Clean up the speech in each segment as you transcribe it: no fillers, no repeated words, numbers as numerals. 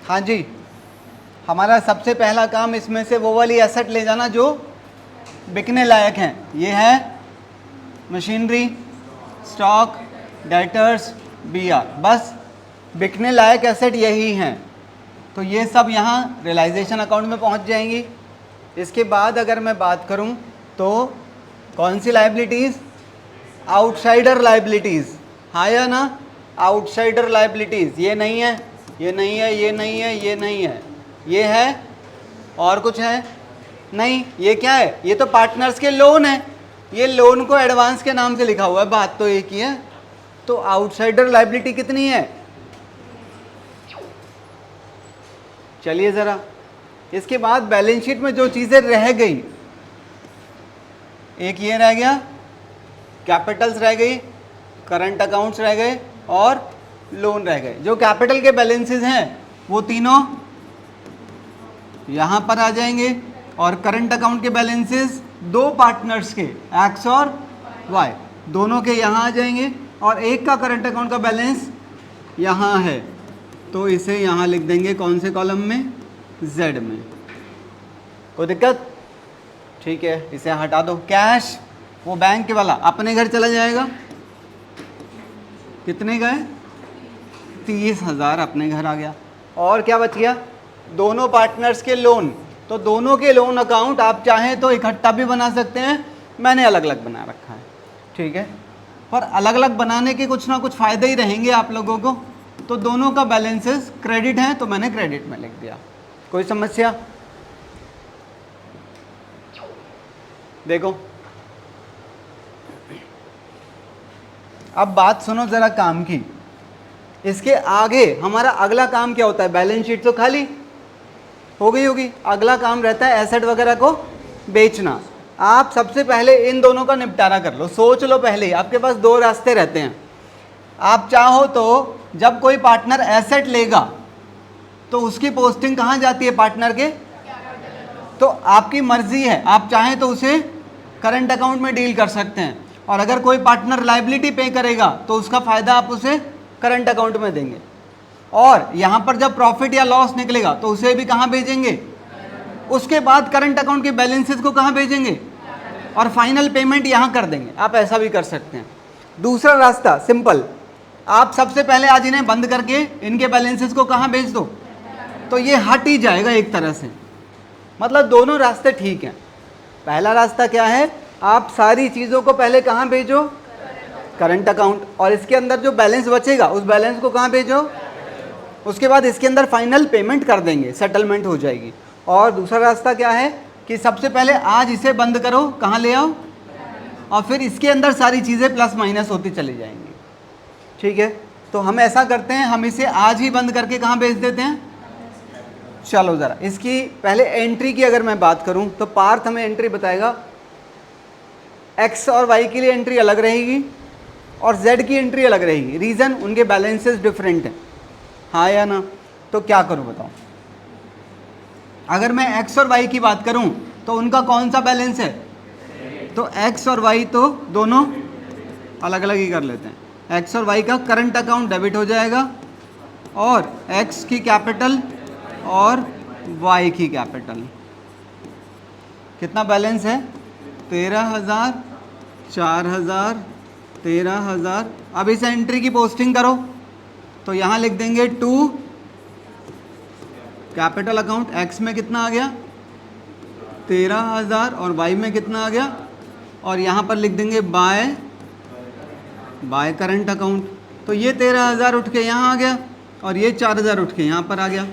हाँ जी, हमारा सबसे पहला काम इसमें से वो वाली एसेट ले जाना जो बिकने लायक हैं। ये है मशीनरी, स्टॉक, डेटर्स, बीआर, बस बिकने लायक एसेट यही हैं। तो ये सब यहाँ रियलाइजेशन अकाउंट में पहुँच जाएंगी। इसके बाद अगर मैं बात करूँ तो कौन सी लायबिलिटीज़, आउटसाइडर लायबिलिटीज़, हाँ या ना, आउटसाइडर लायबिलिटीज़, ये नहीं है, ये नहीं है, ये नहीं है, ये नहीं है, ये है, और कुछ है नहीं। ये क्या है, ये तो पार्टनर्स के लोन है, ये लोन को एडवांस के नाम से लिखा हुआ है, बात तो एक ही है। तो आउटसाइडर लायबिलिटी कितनी है, चलिए ज़रा। इसके बाद बैलेंस शीट में जो चीज़ें रह गई, एक ये रह गया, कैपिटल्स रह गई, करंट अकाउंट्स रह गए और लोन रह गए। जो कैपिटल के बैलेंसेस हैं वो तीनों यहाँ पर आ जाएंगे और करंट अकाउंट के बैलेंसेस दो पार्टनर्स के एक्स और वाई दोनों के यहाँ आ जाएंगे और एक का करंट अकाउंट का बैलेंस यहाँ है, तो इसे यहाँ लिख देंगे कौन से कॉलम में, जेड में। कोई दिक्कत? ठीक है, इसे हटा दो। कैश, वो बैंक वाला अपने घर चला जाएगा, कितने गए, 30,000 अपने घर आ गया। और क्या बच गया, दोनों पार्टनर्स के लोन। तो दोनों के लोन अकाउंट आप चाहें तो इकट्ठा भी बना सकते हैं, मैंने अलग अलग बना रखा है, ठीक है। पर अलग अलग बनाने के कुछ ना कुछ फ़ायदे ही रहेंगे आप लोगों को। तो दोनों का बैलेंसेस क्रेडिट हैं तो मैंने क्रेडिट में लिख दिया। कोई समस्या? देखो अब बात सुनो ज़रा काम की। इसके आगे हमारा अगला काम क्या होता है, बैलेंस शीट तो खाली हो गई होगी, अगला काम रहता है एसेट वगैरह को बेचना। आप सबसे पहले इन दोनों का निपटारा कर लो। सोच लो पहले ही, आपके पास दो रास्ते रहते हैं। आप चाहो तो जब कोई पार्टनर एसेट लेगा तो उसकी पोस्टिंग कहाँ जाती है, पार्टनर के, तो आपकी मर्जी है, आप चाहें तो उसे करंट अकाउंट में डील कर सकते हैं। और अगर कोई पार्टनर लायबिलिटी पे करेगा तो उसका फ़ायदा आप उसे करंट अकाउंट में देंगे। और यहाँ पर जब प्रॉफिट या लॉस निकलेगा तो उसे भी कहाँ भेजेंगे, उसके बाद करंट अकाउंट के बैलेंसेस को कहाँ भेजेंगे, और फाइनल पेमेंट यहाँ कर देंगे। आप ऐसा भी कर सकते हैं। दूसरा रास्ता सिंपल, आप सबसे पहले आज इन्हें बंद करके इनके बैलेंसेस को कहाँ भेज दो, तो ये हट ही जाएगा एक तरह से। मतलब दोनों रास्ते ठीक हैं। पहला रास्ता क्या है, आप सारी चीज़ों को पहले कहाँ भेजो, करंट अकाउंट, और इसके अंदर जो बैलेंस बचेगा उस बैलेंस को कहाँ भेजो, उसके बाद इसके अंदर फाइनल पेमेंट कर देंगे, सेटलमेंट हो जाएगी। और दूसरा रास्ता क्या है कि सबसे पहले आज इसे बंद करो, कहाँ ले आओ, और फिर इसके अंदर सारी चीज़ें प्लस माइनस होती चली जाएंगी, ठीक है। तो हम ऐसा करते हैं, हम इसे आज ही बंद करके कहाँ भेज देते हैं। चलो ज़रा इसकी पहले एंट्री की अगर मैं बात करूँ तो पार्थ हमें एंट्री बताएगा। एक्स और वाई के लिए एंट्री अलग रहेगी और जेड की एंट्री अलग रहेगी। रीज़न, उनके बैलेंसेस डिफरेंट हैं, हाँ या ना। तो क्या करूँ बताओ, अगर मैं एक्स और वाई की बात करूँ तो उनका कौन सा बैलेंस है, तो एक्स और वाई तो दोनों अलग अलग ही कर लेते हैं। एक्स और वाई का करंट अकाउंट डेबिट हो जाएगा और एक्स की कैपिटल और वाई की कैपिटल, कितना बैलेंस है, 13,000, 4,000, 13,000। अब इस एंट्री की पोस्टिंग करो तो यहाँ लिख देंगे टू कैपिटल अकाउंट, एक्स में कितना आ गया 13,000 और वाई में कितना आ गया, और यहाँ पर लिख देंगे बाय करंट अकाउंट। तो ये 13,000 उठ के यहाँ आ गया और ये 4,000 उठ के यहाँ पर आ गया।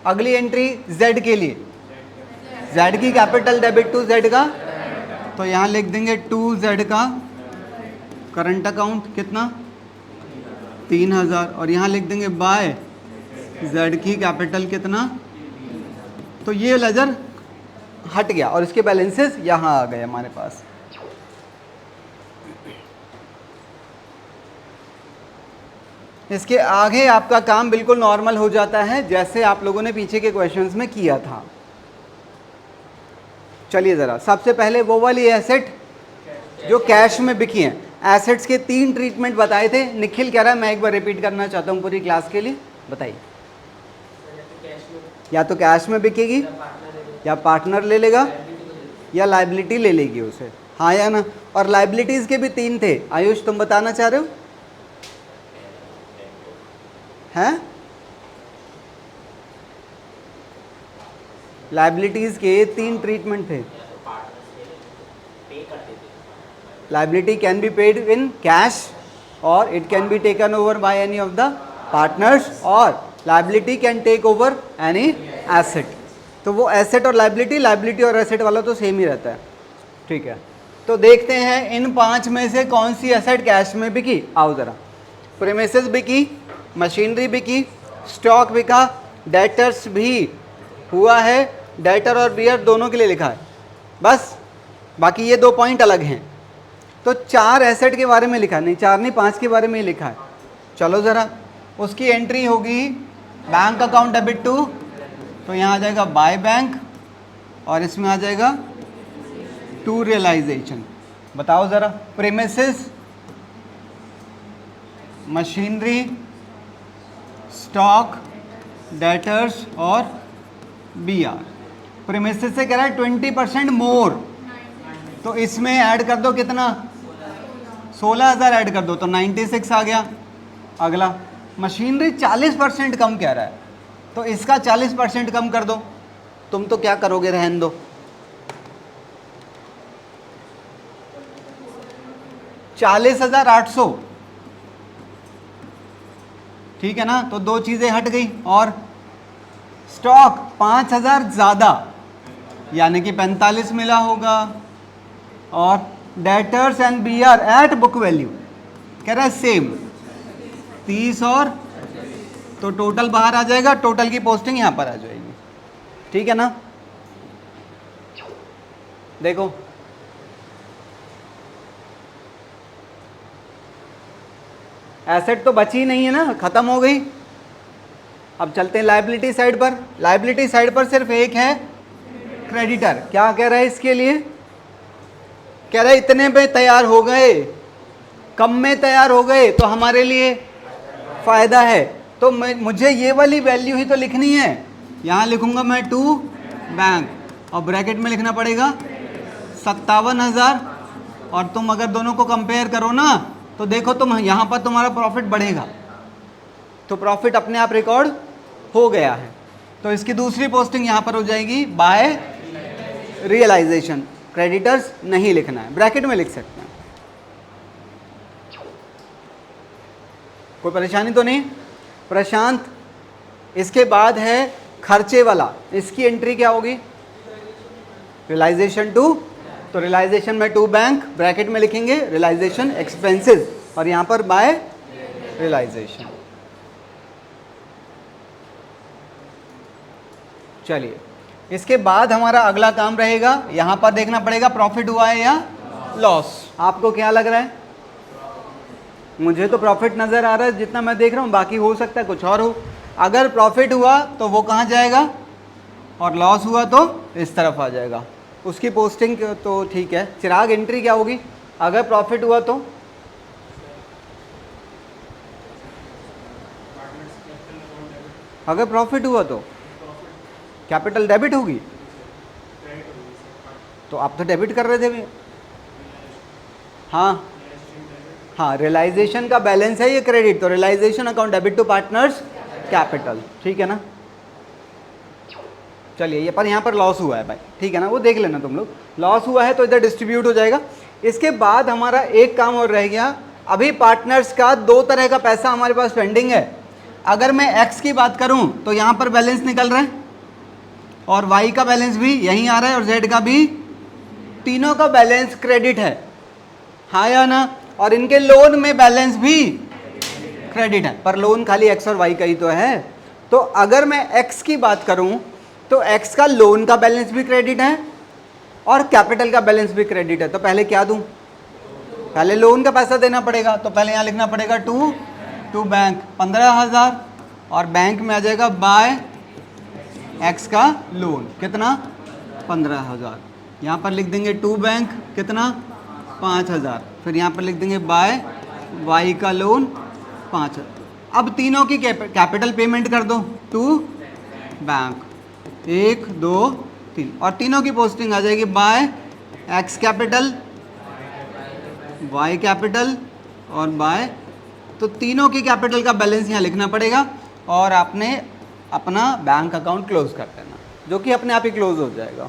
अगली एंट्री जेड के लिए, जेड की कैपिटल डेबिट टू जेड का, तो यहाँ लिख देंगे टू जेड का करंट अकाउंट कितना 3,000 और यहाँ लिख देंगे बाय जेड की कैपिटल कितना। तो ये लेजर हट गया और इसके बैलेंसेस यहाँ आ गए हमारे पास। इसके आगे आपका काम बिल्कुल नॉर्मल हो जाता है जैसे आप लोगों ने पीछे के क्वेश्चंस में किया था। चलिए ज़रा सबसे पहले वो वाली एसेट जो कैश में बिकी हैं, एसेट्स के 3 ट्रीटमेंट बताए थे। निखिल कह रहा है मैं एक बार रिपीट करना चाहता हूँ पूरी क्लास के लिए, बताइए। या तो कैश में बिकेगी, या पार्टनर ले लेगा, या लाइबिलिटी ले लेगी उसे, हाँ या ना। और लाइबिलिटीज़ के भी 3 थे। आयुष तुम बताना चाह रहे हो? हैं? लाइबिलिटीज़ के 3 ट्रीटमेंट थे। Liability can be paid in cash, और it can be taken over by any of the partners, और liability can take over any asset. तो वो एसेट और लाइबिलिटी और एसेट वाला तो सेम ही रहता है, ठीक है। तो देखते हैं इन 5 में से कौन सी एसेट कैश में बिकी। आओ ज़रा। प्रीमिसेस बिकी, मशीनरी बिकी, स्टॉक बिका, डेटर्स भी हुआ है, डेटर और बियर दोनों के लिए लिखा है बस, बाकी ये 2 पॉइंट अलग हैं। तो 4 एसेट के बारे में लिखा है, नहीं 4 नहीं 5 के बारे में ही लिखा है। चलो ज़रा, उसकी एंट्री होगी बैंक अकाउंट डेबिट टू, तो यहाँ आ जाएगा बाय बैंक, और इसमें आ जाएगा टू रियलाइजेशन। बताओ ज़रा, प्रीमिसेस, मशीनरी, स्टॉक, डेटर्स और बीआर। प्रीमिसेस से कह रहा है 20% मोर, तो इसमें ऐड कर दो कितना, 16,000 ऐड कर दो तो 96 आ गया। अगला मशीनरी 40% कम कह रहा है, तो इसका 40% कम कर दो। तुम तो क्या करोगे, रहने दो। 40,800, ठीक है ना। तो 2 चीज़ें हट गई। और स्टॉक 5,000 ज़्यादा, यानी कि 45 मिला होगा। और debtors and BR at book value कह रहा है सेम 30, और तो टोटल बाहर आ जाएगा, टोटल की पोस्टिंग यहाँ पर आ जाएगी, ठीक है ना। देखो एसेट तो बची नहीं है ना, खत्म हो गई। अब चलते हैं लायबिलिटी साइड पर। लायबिलिटी साइड पर सिर्फ एक है क्रेडिटर। क्या कह रहा है इसके लिए, कह रहा है इतने में तैयार हो गए, कम में तैयार हो गए तो हमारे लिए फ़ायदा है। तो मुझे ये वाली वैल्यू ही तो लिखनी है। यहाँ लिखूंगा मैं टू बैंक, और ब्रैकेट में लिखना पड़ेगा 57,000। और तुम अगर दोनों को कंपेयर करो ना, तो देखो तुम यहाँ पर तुम्हारा प्रॉफिट बढ़ेगा, तो प्रॉफिट अपने आप रिकॉर्ड हो गया है। तो इसकी दूसरी पोस्टिंग यहाँ पर हो जाएगी बाय रियलाइजेशन। क्रेडिटर्स नहीं लिखना है, ब्रैकेट में लिख सकते हैं। कोई परेशानी तो नहीं प्रशांत? इसके बाद है खर्चे वाला, इसकी एंट्री क्या होगी, रियलाइजेशन टू। तो रियलाइजेशन में टू बैंक, ब्रैकेट में लिखेंगे रियलाइजेशन एक्सपेंसेस, और यहाँ पर बाय रियलाइजेशन। चलिए, इसके बाद हमारा अगला काम रहेगा, यहाँ पर देखना पड़ेगा प्रॉफिट हुआ है या लॉस। आपको क्या लग रहा है? मुझे तो प्रॉफिट नज़र आ रहा है जितना मैं देख रहा हूँ, बाकी हो सकता है कुछ और हो। अगर प्रॉफिट हुआ तो वो कहाँ जाएगा, और लॉस हुआ तो इस तरफ आ जाएगा। उसकी पोस्टिंग तो ठीक है। चिराग एंट्री क्या होगी अगर प्रॉफिट हुआ तो? अगर प्रॉफिट हुआ तो कैपिटल डेबिट होगी। तो आप तो डेबिट कर रहे थे भी। हाँ हाँ, रियलाइजेशन का बैलेंस है ये क्रेडिट, तो realization account debit to partners capital, ठीक है ना। चलिए, ये पर यहाँ पर लॉस हुआ है भाई, ठीक है ना, वो देख लेना तुम लोग। लॉस हुआ है तो इधर डिस्ट्रीब्यूट हो जाएगा। इसके बाद हमारा एक काम और रह गया। अभी पार्टनर्स का 2 तरह का पैसा हमारे पास पेंडिंग है। अगर मैं एक्स की बात करूं तो यहाँ पर बैलेंस निकल रहा है, और वाई का बैलेंस भी यहीं आ रहा है, और जेड का भी। तीनों का बैलेंस क्रेडिट है, हाँ या ना। और इनके लोन में बैलेंस भी क्रेडिट है, पर लोन खाली एक्स और वाई का ही तो है। तो अगर मैं एक्स की बात करूं तो एक्स का लोन का बैलेंस भी क्रेडिट है और कैपिटल का बैलेंस भी क्रेडिट है। तो पहले क्या दूं? पहले लोन का पैसा देना पड़ेगा, तो पहले यहाँ लिखना पड़ेगा टू बैंक 15,000, और बैंक में आ जाएगा बाय एक्स का लोन कितना, 15,000। यहाँ पर लिख देंगे टू बैंक कितना, 5,000। फिर यहाँ पर लिख देंगे बाय वाई का लोन 5,000। अब तीनों की कैपिटल पेमेंट कर दो टू बैंक, 1 2 3 और तीनों की पोस्टिंग आ जाएगी by X capital, Y capital और बाय, तो तीनों की कैपिटल का बैलेंस यहाँ लिखना पड़ेगा और आपने अपना बैंक अकाउंट क्लोज कर देना, जो कि अपने आप ही क्लोज हो जाएगा।